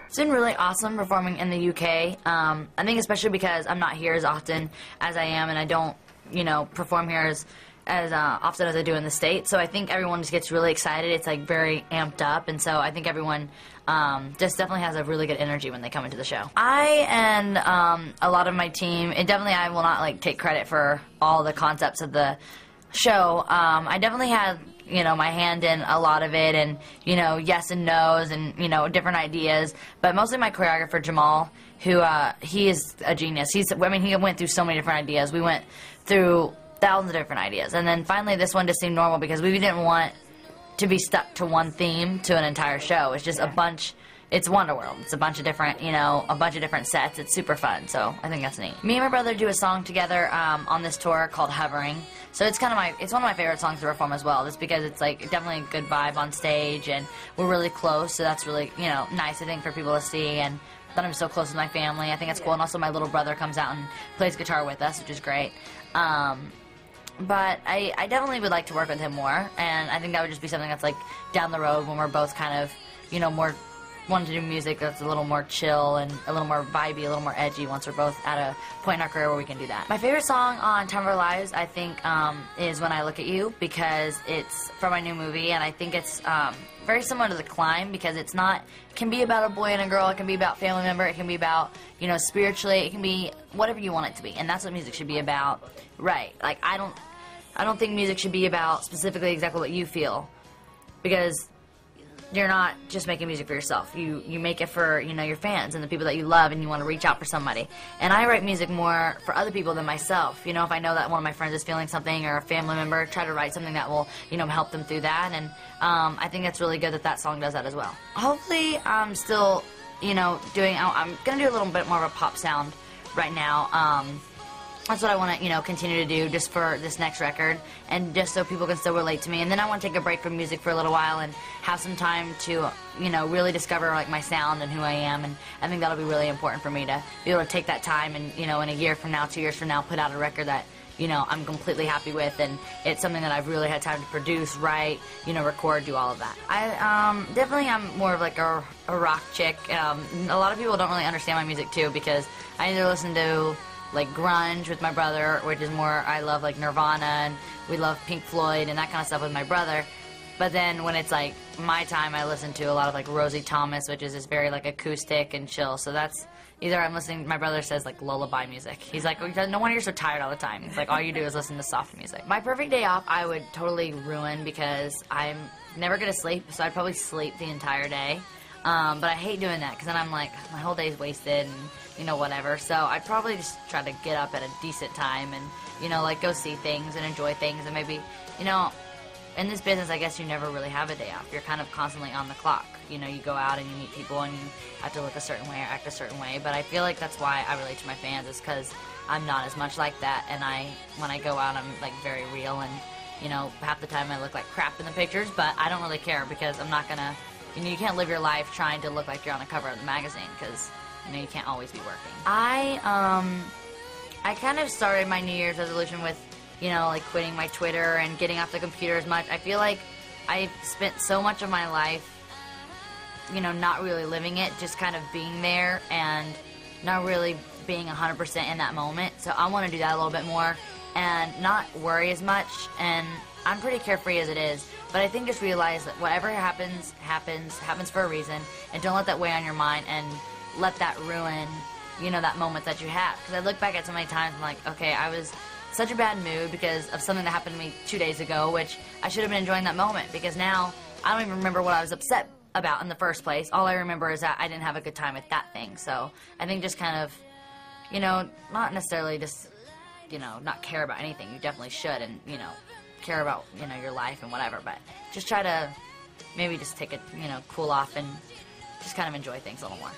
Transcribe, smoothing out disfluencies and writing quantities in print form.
It's been really awesome performing in the UK. I think especially because I'm not here as often as I am, and I don't, perform here as often as I do in the States. So I think everyone just gets really excited. It's like very amped up, and so I think everyone just definitely has a really good energy when they come into the show. I and a lot of my team, and definitely I will not like take credit for all the concepts of the show. I definitely had my hand in a lot of it, and yes and no's, and different ideas. But mostly my choreographer Jamal, who he is a genius. He went through so many different ideas. We went through thousands of different ideas, and then finally this one just seemed normal because we didn't want to be stuck to one theme to an entire show. It's just a bunch. It's Wonderworld. It's a bunch of different, a bunch of different sets. It's super fun, so I think that's neat. Me and my brother do a song together on this tour called Hovering. So it's one of my favorite songs to perform as well, just because it's like definitely a good vibe on stage, and we're really close, so that's really, nice, I think, for people to see, and that I'm so close with my family. I think it's cool, and also my little brother comes out and plays guitar with us, which is great. But I definitely would like to work with him more, and I think that would just be something that's like down the road when we're both kind of, more wanting to do music that's a little more chill and a little more vibey, a little more edgy once we're both at a point in our career where we can do that. My favorite song on Time of Our Lives, I think, is When I Look at You, because it's from my new movie, and I think it's very similar to The Climb, because it can be about a boy and a girl, it can be about family member, it can be about, spiritually, it can be whatever you want it to be, and that's what music should be about, right? Like, I don't think music should be about specifically exactly what you feel, because you're not just making music for yourself. You make it for, your fans and the people that you love, and you want to reach out for somebody. And I write music more for other people than myself. If I know that one of my friends is feeling something, or a family member, try to write something that will, help them through that. And I think that's really good that song does that as well. Hopefully I'm still, I'm going to do a little bit more of a pop sound right now. That's what I want to, continue to do just for this next record, and just so people can still relate to me. And then I want to take a break from music for a little while and have some time to, really discover like my sound and who I am. And I think that'll be really important for me to be able to take that time and, in a year from now, 2 years from now, put out a record that, I'm completely happy with, and it's something that I've really had time to produce, write, record, do all of that. I definitely am more of like a rock chick. A lot of people don't really understand my music too, because I either listen to like grunge with my brother, which is more, I love like Nirvana, and we love Pink Floyd and that kind of stuff with my brother. But then when it's like my time, I listen to a lot of like Rosie Thomas, which is just very like acoustic and chill. So that's either I'm listening, my brother says like lullaby music. He's like, no wonder you're so tired all the time. He's like, all you do is listen to soft music. My perfect day off I would totally ruin, because I'm never gonna sleep, so I'd probably sleep the entire day. But I hate doing that, because then I'm like, my whole day's wasted, and whatever. So I'd probably just try to get up at a decent time and, like go see things and enjoy things, and maybe, in this business, I guess you never really have a day off. You're kind of constantly on the clock. You go out and you meet people, and you have to look a certain way or act a certain way. But I feel like that's why I relate to my fans, is because I'm not as much like that, and when I go out, I'm like very real, and, half the time I look like crap in the pictures, but I don't really care, because I'm not gonna, you can't live your life trying to look like you're on the cover of the magazine, because you can't always be working. I kind of started my New Year's resolution with, like quitting my Twitter and getting off the computer as much. I feel like I've spent so much of my life, not really living it, just kind of being there and not really being 100% in that moment. So I want to do that a little bit more and not worry as much. And I'm pretty carefree as it is, but I think just realize that whatever happens for a reason, and don't let that weigh on your mind, and let that ruin, that moment that you have. Because I look back at so many times, I'm like, okay, I was such a bad mood because of something that happened to me 2 days ago, which I should have been enjoying that moment, because now I don't even remember what I was upset about in the first place. All I remember is that I didn't have a good time with that thing. So I think just kind of, not necessarily just, not care about anything. You definitely should, and, care about, your life and whatever, but just try to maybe just take a, cool off and just kind of enjoy things a little more.